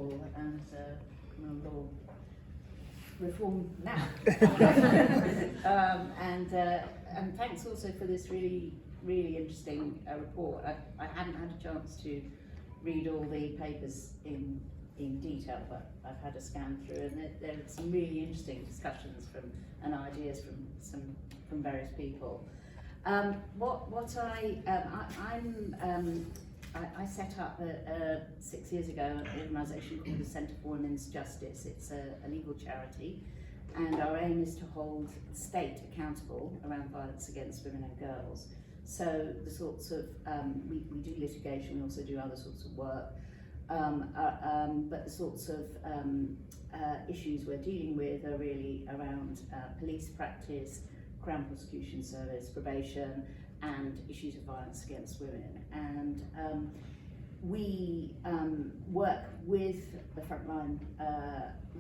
before, and criminal law reform now. And thanks also for this really interesting report. I hadn't had a chance to read all the papers in detail, but I've had a scan through, and there are some really interesting discussions and ideas from various people. I set up 6 years ago an organisation called the Centre for Women's Justice. It's a legal charity, and our aim is to hold the state accountable around violence against women and girls. So the sorts of, we do litigation, we also do other sorts of work, but the sorts of issues we're dealing with are really around police practice, Crown Prosecution Service, probation, and issues of violence against women. And we work with the frontline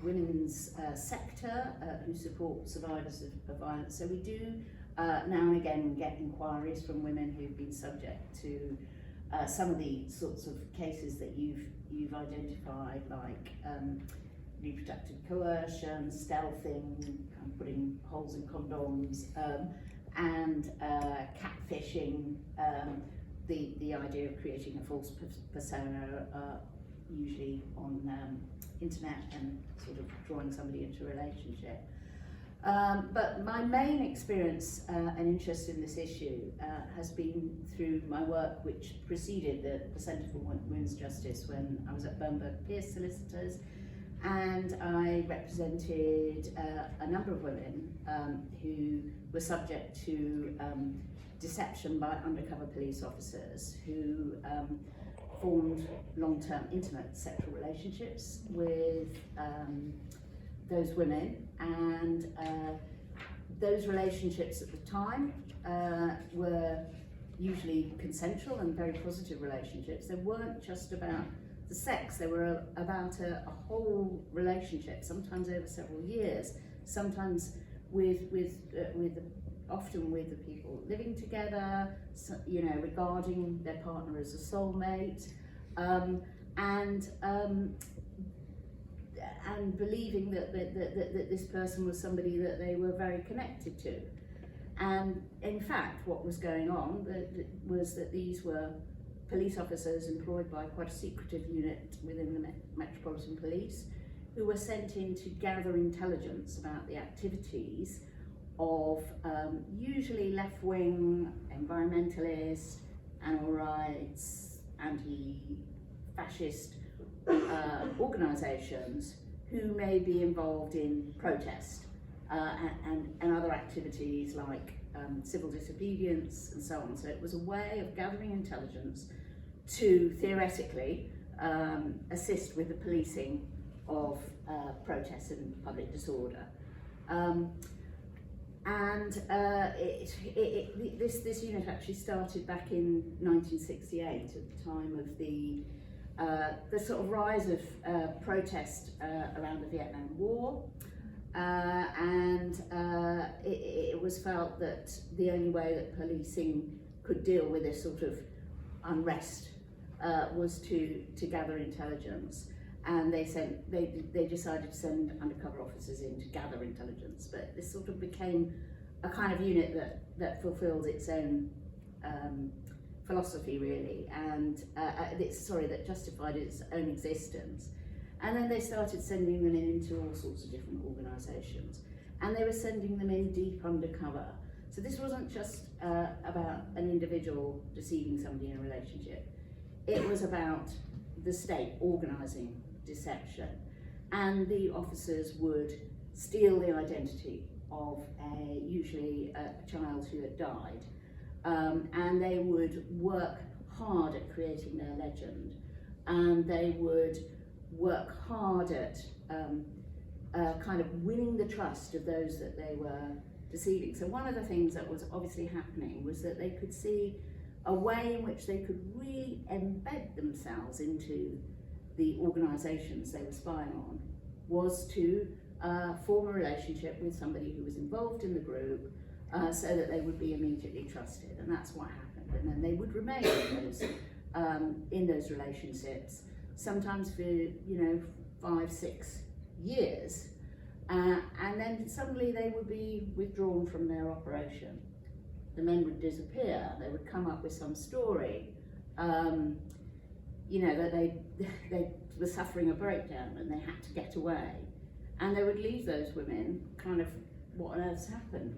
women's sector who support survivors of violence. So we do now and again get inquiries from women who've been subject to some of the sorts of cases that you've identified, like reproductive coercion, stealthing, putting holes in condoms, and catfishing, the idea of creating a false persona, usually on internet, and sort of drawing somebody into a relationship. But my main experience and interest in this issue has been through my work which preceded the Centre for Women's Justice, when I was at Bernberg Pierce Solicitors, and I represented a number of women who were subject to deception by undercover police officers who formed long-term intimate sexual relationships with those women, and those relationships at the time were usually consensual and very positive relationships. They weren't just about the sex, they were about a whole relationship, sometimes over several years, sometimes often with the people living together, so, regarding their partner as a soulmate, and believing that this person was somebody that they were very connected to. And in fact, what was going on was that these were police officers employed by quite a secretive unit within the Metropolitan Police, who were sent in to gather intelligence about the activities of usually left-wing, environmentalist, animal rights, anti-fascist organisations who may be involved in protest and other activities like civil disobedience and so on. So it was a way of gathering intelligence to theoretically assist with the policing of protests and public disorder. This unit actually started back in 1968 at the time of the sort of rise of protest around the Vietnam War, and it was felt that the only way that policing could deal with this sort of unrest was to gather intelligence, and they decided to send undercover officers in to gather intelligence. But this sort of became a kind of unit that fulfilled its own philosophy, really, and that justified its own existence. And then they started sending them into all sorts of different organisations, and they were sending them in deep undercover. So this wasn't just about an individual deceiving somebody in a relationship. It was about the state organising deception, and the officers would steal the identity of usually a child who had died, and they would work hard at creating their legend, and they would work hard at kind of winning the trust of those that they were deceiving. So one of the things that was obviously happening was that they could see a way in which they could really embed themselves into the organisations they were spying on, was to form a relationship with somebody who was involved in the group, so that they would be immediately trusted, and that's what happened. And then they would remain in those relationships sometimes for, 5, 6 years, and then suddenly they would be withdrawn from their operation. The men would disappear. They would come up with some story, that they were suffering a breakdown and they had to get away, and they would leave those women kind of, what on earth's happened?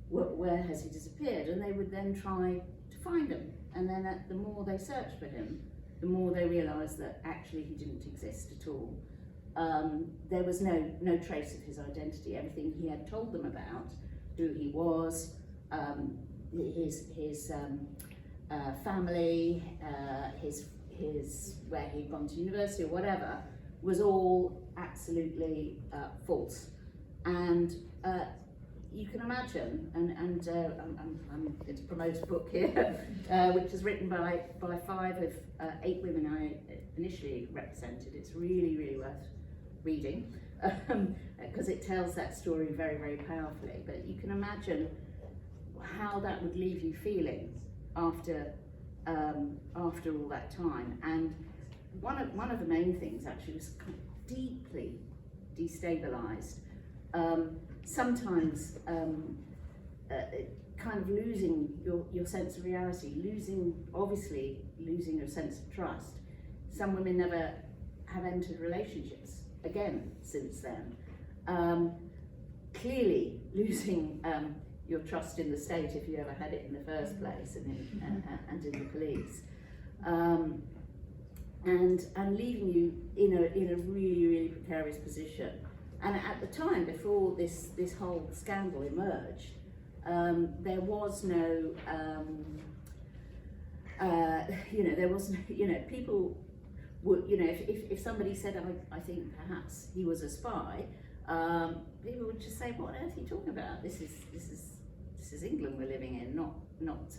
Where has he disappeared? And they would then try to find him, and then the more they searched for him, the more they realised that actually he didn't exist at all. There was no trace of his identity. Everything he had told them about, who he was, his family, his where he'd gone to university or whatever, was all absolutely false. And you can imagine, and I'm going to promote a book here, which is written by 5 of 8 women I initially represented. It's really, really worth reading, because it tells that story very, very powerfully. But you can imagine how that would leave you feeling after all that time. And one of the main things actually was kind of deeply destabilised. Sometimes kind of losing your sense of reality, obviously losing your sense of trust. Some women never have entered relationships again since then. Clearly losing your trust in the state, if you ever had it in the first place, and in the police, and leaving you in a really, really precarious position. And at the time, before this whole scandal emerged, there was no, there wasn't, people would, if somebody said, I think perhaps he was a spy, people would just say, what on earth are you talking about? This is England we're living in, not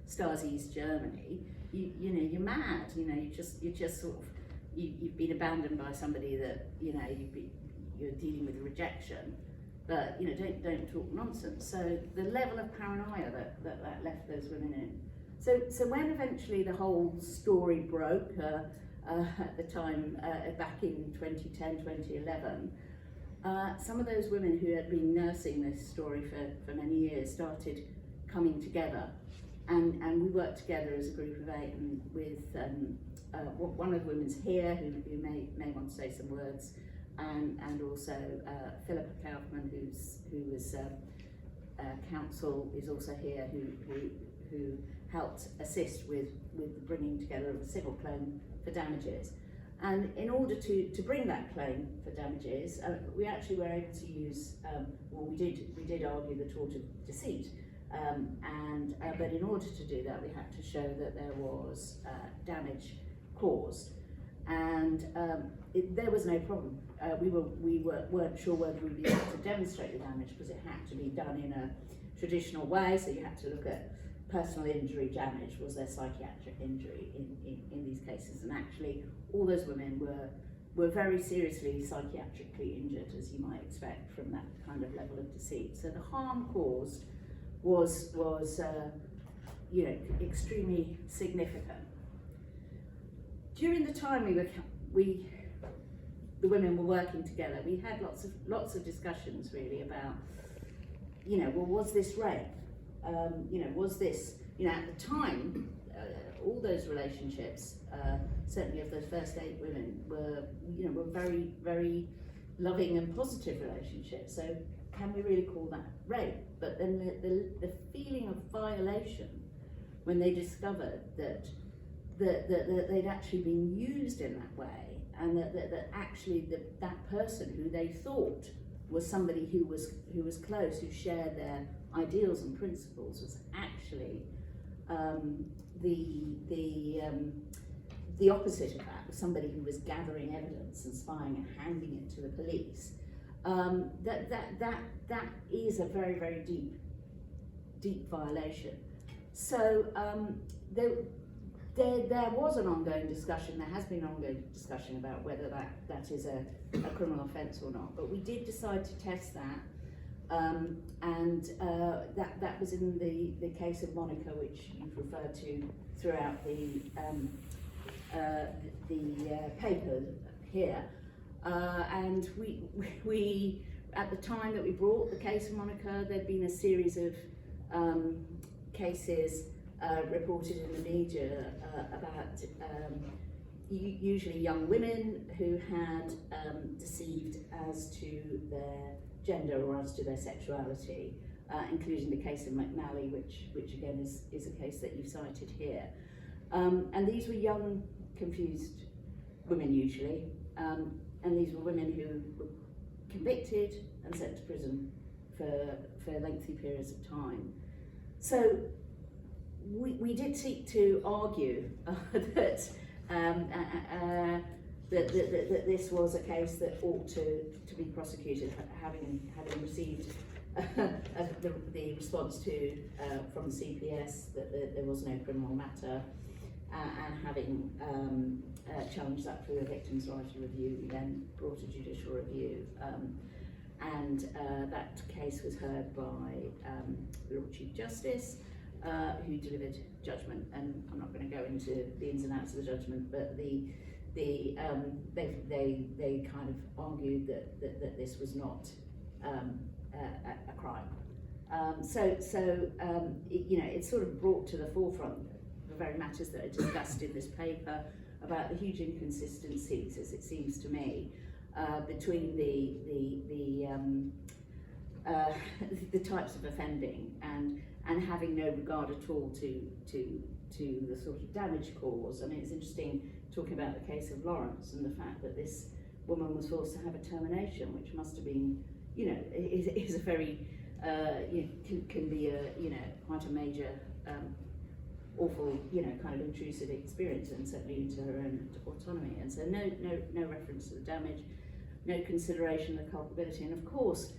Stasi's Germany. You're mad. You're just sort of, you've been abandoned by somebody that you're dealing with rejection, but don't talk nonsense. So the level of paranoia that left those women in. So when eventually the whole story broke at the time, back in 2010, 2011, some of those women who had been nursing this story for many years started coming together, and we worked together as a group of 8, and with one of the women's here who may want to say some words, and also Philippa Kaufman, who was counsel, is also here, who helped assist with the bringing together of a civil claim for damages. And in order to bring that claim for damages, we actually were able to use, we did argue the tort of deceit, but in order to do that, we had to show that there was damage caused, and there was no problem. We weren't sure whether we'd be able to demonstrate the damage, because it had to be done in a traditional way. So you had to look at personal injury damage. Was there psychiatric injury in these cases? And actually, all those women were very seriously psychiatrically injured, as you might expect from that kind of level of deceit. So the harm caused was extremely significant. During the time the women were working together, we had lots of discussions really about, was this rape? Was this, at the time, all those relationships, certainly of those first 8 women, were very, very loving and positive relationships. So can we really call that rape? But then the feeling of violation when they discovered that they'd actually been used in that way, and that actually that person who they thought was somebody who was close, who shared their ideals and principles, was actually the opposite of that, was somebody who was gathering evidence and spying and handing it to the police. That is a very, very deep violation. So there was an ongoing discussion, there has been an ongoing discussion about whether that is a criminal offence or not, but we did decide to test that, and that was in the case of Monica, which you've referred to throughout the the paper here, and we at the time that we brought the case of Monica, there'd been a series of cases reported in the media about usually young women who had deceived as to their gender or as to their sexuality, including the case of McNally, which again is a case that you've cited here. And these were young, confused women usually, and these were women who were convicted and sent to prison for lengthy periods of time. So we did seek to argue that that this was a case that ought to be prosecuted, having received the response to from the CPS that there was no criminal matter, and having challenged that through a victims' rights review, we then brought a judicial review, and that case was heard by the Lord Chief Justice, who delivered judgment. And I'm not going to go into the ins and outs of the judgment, but they kind of argued that this was not a crime. It's sort of brought to the forefront the very matters that are discussed in this paper about the huge inconsistencies, as it seems to me, between the types of offending and having no regard at all to the sort of damage caused. I mean, it's interesting talking about the case of Lawrence and the fact that this woman was forced to have a termination, which must have been, is a very can be a quite a major awful kind of intrusive experience, and certainly into her own autonomy. And so no reference to the damage, no consideration of the culpability. And of course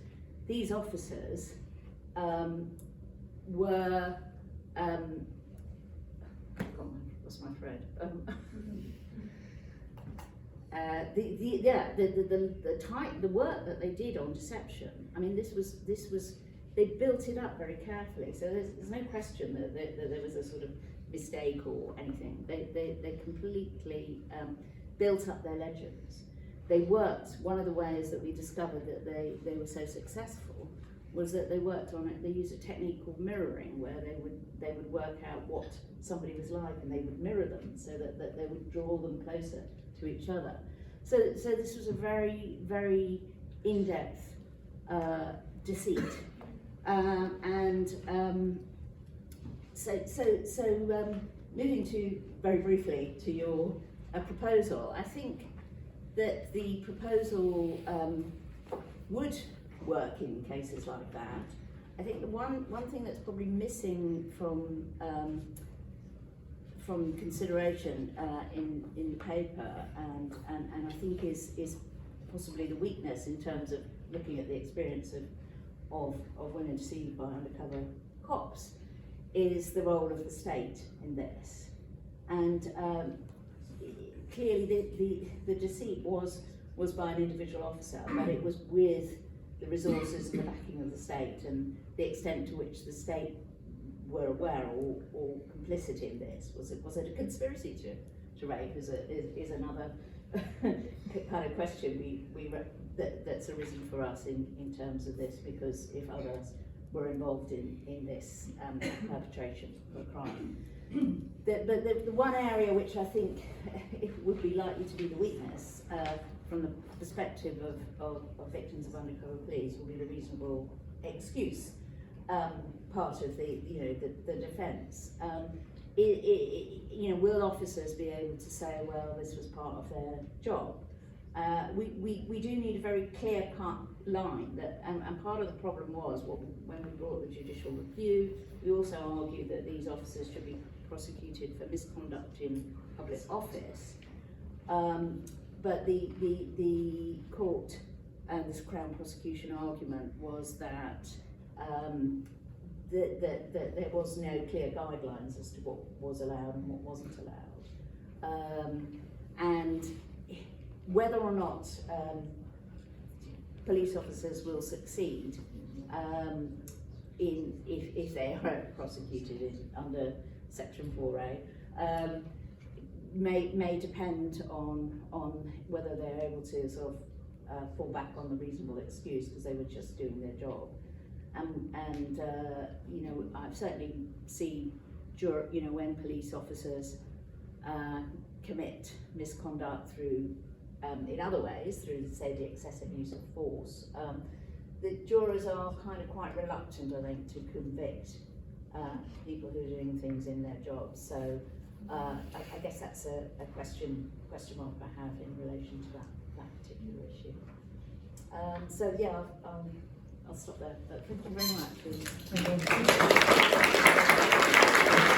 these officers were what's my thread? The work that they did on deception. I mean, this was they built it up very carefully. So there's no question that there was a sort of mistake or anything. They completely built up their legends. They worked. One of the ways that we discovered that they were so successful was that they worked on it. They used a technique called mirroring, where they would work out what somebody was like, and they would mirror them so that they would draw them closer to each other. So this was a very, very in-depth deceit, moving to very briefly to your proposal. I think that the proposal would work in cases like that. I think the one thing that's probably missing from consideration in the paper, and I think is possibly the weakness in terms of looking at the experience of women deceived by undercover cops, is the role of the state in this. And clearly the deceit was by an individual officer, but it was with the resources and the backing of the state, and the extent to which the state were aware or complicit in this. Was it a conspiracy to rape? Is another kind of question that's arisen for us in terms of this, because if others were involved in this perpetration of a crime. But the one area which I think it would be likely to be the weakness from the perspective of victims of undercover police will be the reasonable excuse part of the defence. Will officers be able to say, well, this was part of their job? We do need a very clear-cut line, that, and part of the problem was when we brought the judicial review, we also argued that these officers should be prosecuted for misconduct in public office. But the court and this Crown prosecution argument was that there was no clear guidelines as to what was allowed and what wasn't allowed. And whether or not police officers will succeed if they are prosecuted under Section 4A, may depend on whether they're able to sort of fall back on the reasonable excuse because they were just doing their job. And you know, I've certainly seen, you know, when police officers commit misconduct through, in other ways, through, say, the excessive use of force, the jurors are kind of quite reluctant, I think, to convict people who are doing things in their jobs. So I guess that's a question mark I have in relation to that particular issue. So yeah, I'll stop there. But thank you very much.